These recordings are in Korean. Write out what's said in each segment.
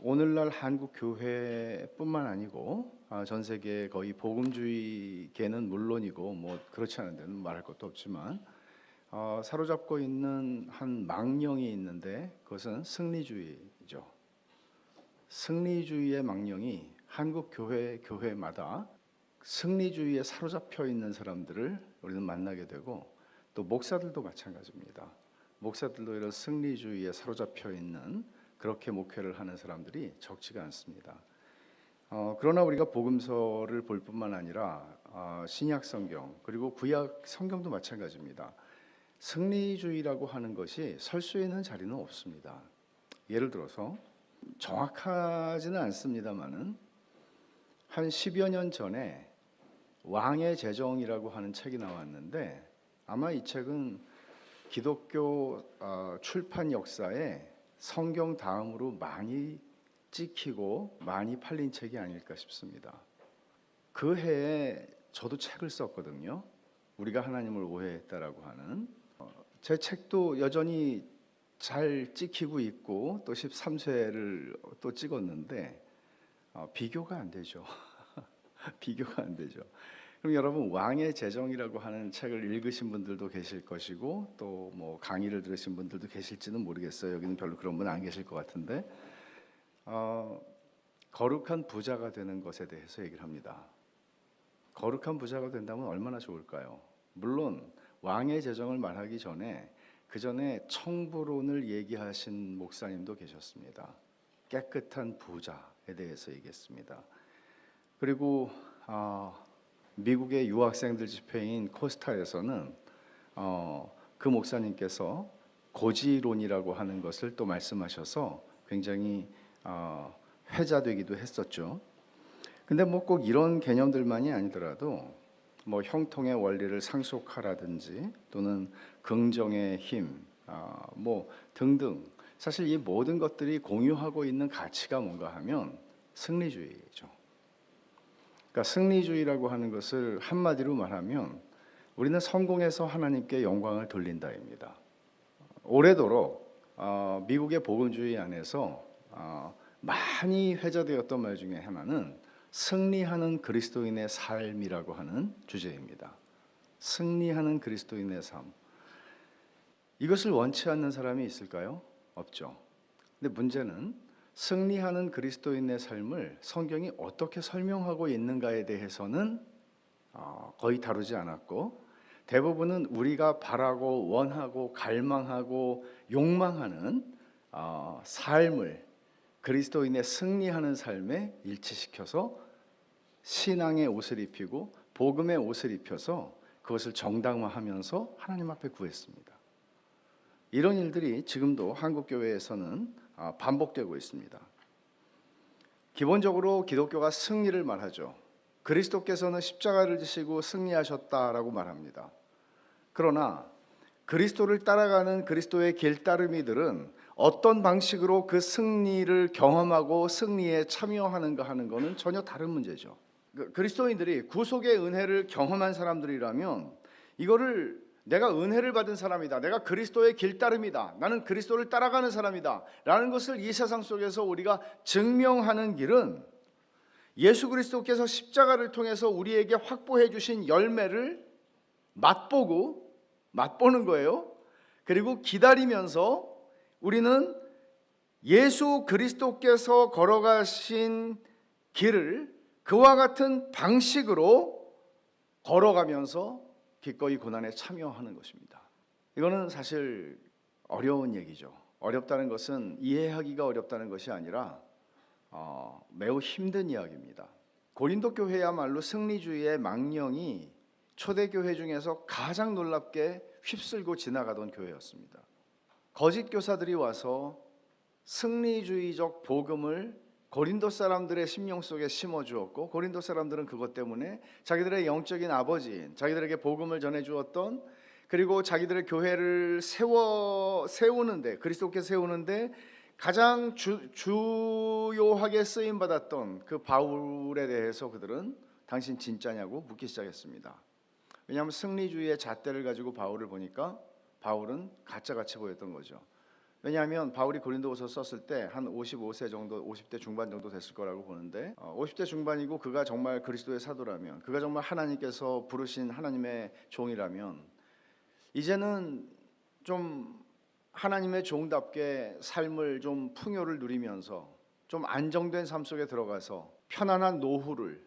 오늘날 한국 교회뿐만 아니고 전 세계 거의 복음주의계는 물론이고 뭐 그렇지 않은 데는 말할 것도 없지만 사로잡고 있는 한 망령이 있는데 그것은 승리주의죠. 승리주의의 망령이 한국 교회마다 승리주의에 사로잡혀 있는 사람들을 우리는 만나게 되고, 또 목사들도 마찬가지입니다. 목사들도 이런 승리주의에 사로잡혀 있는 그렇게 목회를 하는 사람들이 적지가 않습니다. 그러나 우리가 복음서를 볼 뿐만 아니라 신약 성경 그리고 구약 성경도 마찬가지입니다. 승리주의라고 하는 것이 설 수 있는 자리는 없습니다. 예를 들어서 정확하지는 않습니다만은 한 10여 년 전에 왕의 제정이라고 하는 책이 나왔는데, 아마 이 책은 기독교 출판 역사에 성경 다음으로 많이 찍히고 많이 팔린 책이 아닐까 싶습니다. 그 해에 저도 책을 썼거든요. 우리가 하나님을 오해했다라고 하는 제 책도 여전히 잘 찍히고 있고 또 13쇄를 또 찍었는데 비교가 안 되죠. 비교가 안 되죠. 그럼 여러분, 왕의 제정이라고 하는 책을 읽으신 분들도 계실 것이고 또 뭐 강의를 들으신 분들도 계실지는 모르겠어요. 여기는 별로 그런 분 안 계실 것 같은데 거룩한 부자가 되는 것에 대해서 얘기를 합니다. 거룩한 부자가 된다면 얼마나 좋을까요? 물론 왕의 제정을 말하기 전에 그 전에 청부론을 얘기하신 목사님도 계셨습니다. 깨끗한 부자에 대해서 얘기했습니다. 그리고 미국의 유학생들 집회인 코스타에서는 그 목사님께서 고지론이라고 하는 것을 또 말씀하셔서 굉장히 회자되기도 했었죠. 근데 뭐 꼭 이런 개념들만이 아니더라도 뭐 형통의 원리를 상속하라든지 또는 긍정의 힘, 뭐 등등, 사실 이 모든 것들이 공유하고 있는 가치가 뭔가 하면 승리주의죠. 그러니까 승리주의라고 하는 것을 한마디로 말하면 우리는 성공해서 하나님께 영광을 돌린다입니다. 오래도록 미국의 복음주의 안에서 많이 회자되었던 말 중에 하나는 승리하는 그리스도인의 삶이라고 하는 주제입니다. 승리하는 그리스도인의 삶. 이것을 원치 않는 사람이 있을까요? 없죠. 근데 문제는 승리하는 그리스도인의 삶을 성경이 어떻게 설명하고 있는가에 대해서는 거의 다루지 않았고, 대부분은 우리가 바라고 원하고 갈망하고 욕망하는 삶을 그리스도인의 승리하는 삶에 일치시켜서 신앙의 옷을 입히고 복음의 옷을 입혀서 그것을 정당화하면서 하나님 앞에 구했습니다. 이런 일들이 지금도 한국 교회에서는 반복되고 있습니다. 기본적으로 기독교가 승리를 말하죠. 그리스도께서는 십자가를 지시고 승리하셨다라고 말합니다. 그러나 그리스도를 따라가는 그리스도의 길따르미들은 어떤 방식으로 그 승리를 경험하고 승리에 참여하는가 하는 것은 전혀 다른 문제죠. 그리스도인들이 구속의 은혜를 경험한 사람들이라면 이거를 내가 은혜를 받은 사람이다, 내가 그리스도의 길따름이다, 나는 그리스도를 따라가는 사람이다 라는 것을 이 세상 속에서 우리가 증명하는 길은 예수 그리스도께서 십자가를 통해서 우리에게 확보해 주신 열매를 맛보는 거예요. 그리고 기다리면서 우리는 예수 그리스도께서 걸어가신 길을 그와 같은 방식으로 걸어가면서 기꺼이 고난에 참여하는 것입니다. 이거는 사실 어려운 얘기죠. 어렵다는 것은 이해하기가 어렵다는 것이 아니라 매우 힘든 이야기입니다. 고린도 교회야말로 승리주의의 망령이 초대교회 중에서 가장 놀랍게 휩쓸고 지나가던 교회였습니다. 거짓 교사들이 와서 승리주의적 복음을 고린도 사람들의 심령 속에 심어주었고, 고린도 사람들은 그것 때문에 자기들의 영적인 아버지인 자기들에게 복음을 전해주었던, 그리고 자기들의 교회를 세우는데, 그리스도께 세우는데 가장 주요하게 쓰임받았던 그 바울에 대해서 그들은 당신 진짜냐고 묻기 시작했습니다. 왜냐하면 승리주의의 잣대를 가지고 바울을 보니까 바울은 가짜같이 보였던 거죠. 왜냐하면 바울이 고린도후서 썼을 때 한 55세 정도, 50대 중반 정도 됐을 거라고 보는데 50대 중반이고 그가 정말 그리스도의 사도라면, 그가 정말 하나님께서 부르신 하나님의 종이라면 이제는 좀 하나님의 종답게 삶을 좀 풍요를 누리면서 좀 안정된 삶 속에 들어가서 편안한 노후를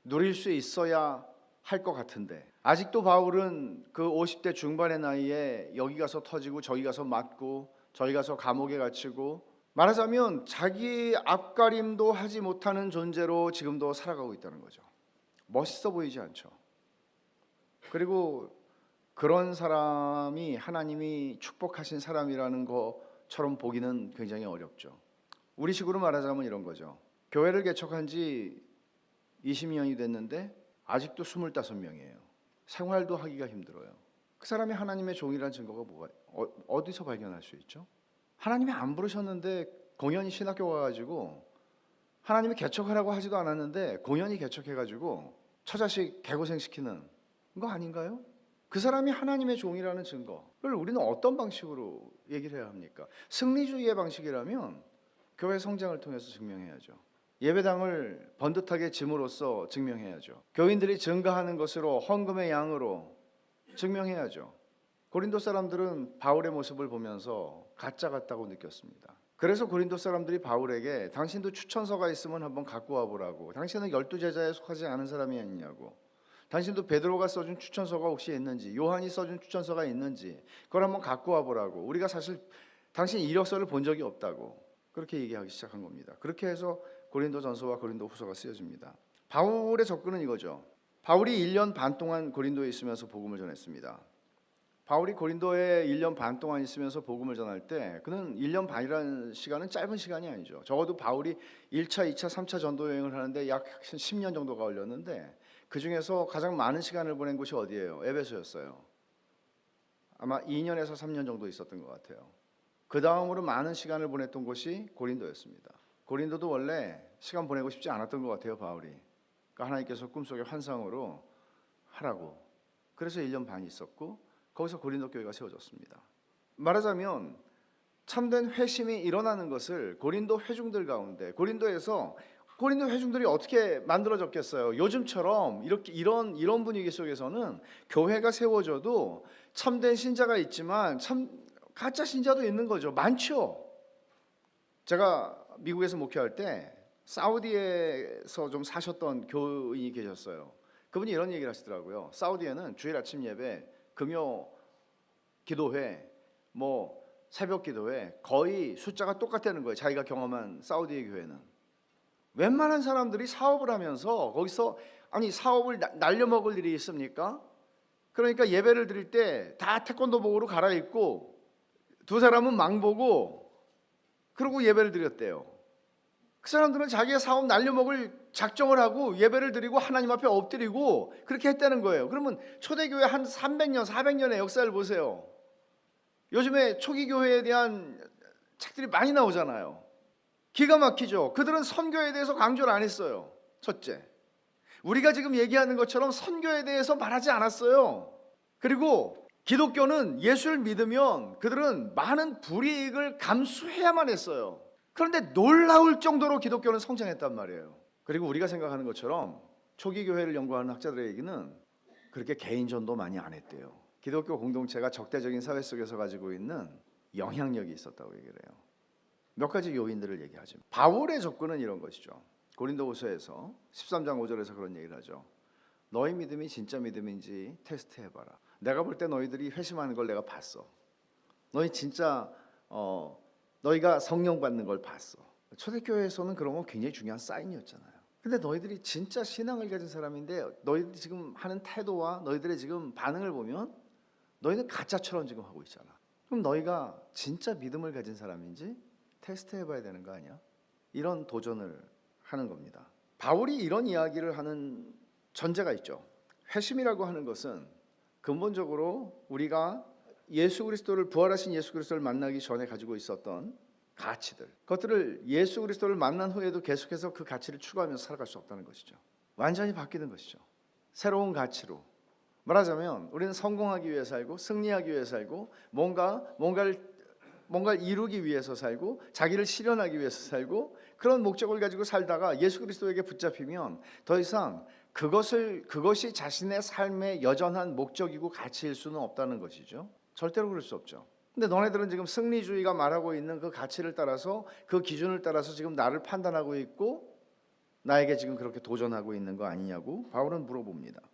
누릴 수 있어야 할 것 같은데, 아직도 바울은 그 50대 중반의 나이에 여기 가서 터지고 저기 가서 맞고 저기 가서 감옥에 갇히고, 말하자면 자기 앞가림도 하지 못하는 존재로 지금도 살아가고 있다는 거죠. 멋있어 보이지 않죠. 그리고 그런 사람이 하나님이 축복하신 사람이라는 것처럼 보기는 굉장히 어렵죠. 우리식으로 말하자면 이런 거죠. 교회를 개척한 지 20년이 됐는데 아직도 25명이에요. 생활도 하기가 힘들어요. 그 사람이 하나님의 종이라는 증거가 어디서 발견할 수 있죠? 하나님이 안 부르셨는데 공연히 신학교 가가지고, 하나님이 개척하라고 하지도 않았는데 공연히 개척해가지고 처자식 개고생시키는 거 아닌가요? 그 사람이 하나님의 종이라는 증거를 우리는 어떤 방식으로 얘기를 해야 합니까? 승리주의의 방식이라면 교회 성장을 통해서 증명해야죠. 예배당을 번듯하게 짐으로써 증명해야죠. 교인들이 증가하는 것으로, 헌금의 양으로 증명해야죠. 고린도 사람들은 바울의 모습을 보면서 가짜 같다고 느꼈습니다. 그래서 고린도 사람들이 바울에게 당신도 추천서가 있으면 한번 갖고 와보라고, 당신은 12제자에 속하지 않은 사람이 아니냐고, 당신도 베드로가 써준 추천서가 혹시 있는지, 요한이 써준 추천서가 있는지 그걸 한번 갖고 와보라고, 우리가 사실 당신 이력서를 본 적이 없다고 그렇게 얘기하기 시작한 겁니다. 그렇게 해서 고린도전서와 고린도후서가 쓰여집니다. 바울의 접근은 이거죠. 바울이 1년 반 동안 고린도에 있으면서 복음을 전했습니다. 바울이 고린도에 1년 반 동안 있으면서 복음을 전할 때 그는 1년 반이라는 시간은 짧은 시간이 아니죠. 적어도 바울이 1차, 2차, 3차 전도 여행을 하는데 약 10년 정도가 걸렸는데 그 중에서 가장 많은 시간을 보낸 곳이 어디예요? 에베소였어요. 아마 2년에서 3년 정도 있었던 것 같아요. 그 다음으로 많은 시간을 보냈던 곳이 고린도였습니다. 고린도도 원래 시간 보내고 싶지 않았던 것 같아요, 바울이. 그러니까 하나님께서 꿈속의 환상으로 하라고, 그래서 1년 반 있었고 거기서 고린도 교회가 세워졌습니다. 말하자면 참된 회심이 일어나는 것을 고린도 회중들 가운데, 고린도 회중들이 어떻게 만들어졌겠어요? 요즘처럼 이런 분위기 속에서는 교회가 세워져도 참된 신자가 있지만 가짜 신자도 있는 거죠. 많죠. 제가 미국에서 목회할 때 사우디에서 좀 사셨던 교인이 계셨어요. 그분이 이런 얘기를 하시더라고요. 사우디에는 주일 아침 예배, 금요 기도회, 새벽 기도회 거의 숫자가 똑같다는 거예요. 자기가 경험한 사우디의 교회는. 웬만한 사람들이 사업을 하면서 거기서 사업을 날려먹을 일이 있습니까? 그러니까 예배를 드릴 때 다 태권도복으로 갈아입고 두 사람은 망보고 그러고 예배를 드렸대요. 그 사람들은 자기의 사업 날려먹을 작정을 하고 예배를 드리고 하나님 앞에 엎드리고 그렇게 했다는 거예요. 그러면 초대교회 한 300년, 400년의 역사를 보세요. 요즘에 초기 교회에 대한 책들이 많이 나오잖아요. 기가 막히죠. 그들은 선교에 대해서 강조를 안 했어요. 첫째, 우리가 지금 얘기하는 것처럼 선교에 대해서 말하지 않았어요. 그리고 기독교는 예수를 믿으면 그들은 많은 불이익을 감수해야만 했어요. 그런데 놀라울 정도로 기독교는 성장했단 말이에요. 그리고 우리가 생각하는 것처럼 초기 교회를 연구하는 학자들의 얘기는 그렇게 개인전도 많이 안 했대요. 기독교 공동체가 적대적인 사회 속에서 가지고 있는 영향력이 있었다고 얘기를 해요. 몇 가지 요인들을 얘기하죠. 바울의 접근은 이런 것이죠. 고린도후서에서 13장 5절에서 그런 얘기를 하죠. 너희 믿음이 진짜 믿음인지 테스트해봐라. 내가 볼 때 너희들이 회심하는 걸 내가 봤어. 너희 진짜 너희가 성령 받는 걸 봤어. 초대교회에서는 그런 건 굉장히 중요한 사인이었잖아요. 근데 너희들이 진짜 신앙을 가진 사람인데 너희들이 지금 하는 태도와 너희들의 지금 반응을 보면 너희는 가짜처럼 지금 하고 있잖아. 그럼 너희가 진짜 믿음을 가진 사람인지 테스트해봐야 되는 거 아니야? 이런 도전을 하는 겁니다. 바울이 이런 이야기를 하는 전제가 있죠. 회심이라고 하는 것은 근본적으로 우리가 예수 그리스도를, 부활하신 예수 그리스도를 만나기 전에 가지고 있었던 가치들, 그것들을 예수 그리스도를 만난 후에도 계속해서 그 가치를 추구하면서 살아갈 수 없다는 것이죠. 완전히 바뀌는 것이죠. 새로운 가치로. 말하자면 우리는 성공하기 위해 살고 승리하기 위해 살고 뭔가를 뭔가를 이루기 위해서 살고 자기를 실현하기 위해서 살고 그런 목적을 가지고 살다가 예수 그리스도에게 붙잡히면 더 이상 그것이 자신의 삶의 여전한 목적이고 가치일 수는 없다는 것이죠. 절대로 그럴 수 없죠. 근데 너네들은 지금 승리주의가 말하고 있는 그 가치를 따라서 그 기준을 따라서 지금 나를 판단하고 있고 나에게 지금 그렇게 도전하고 있는 거 아니냐고 바울은 물어봅니다.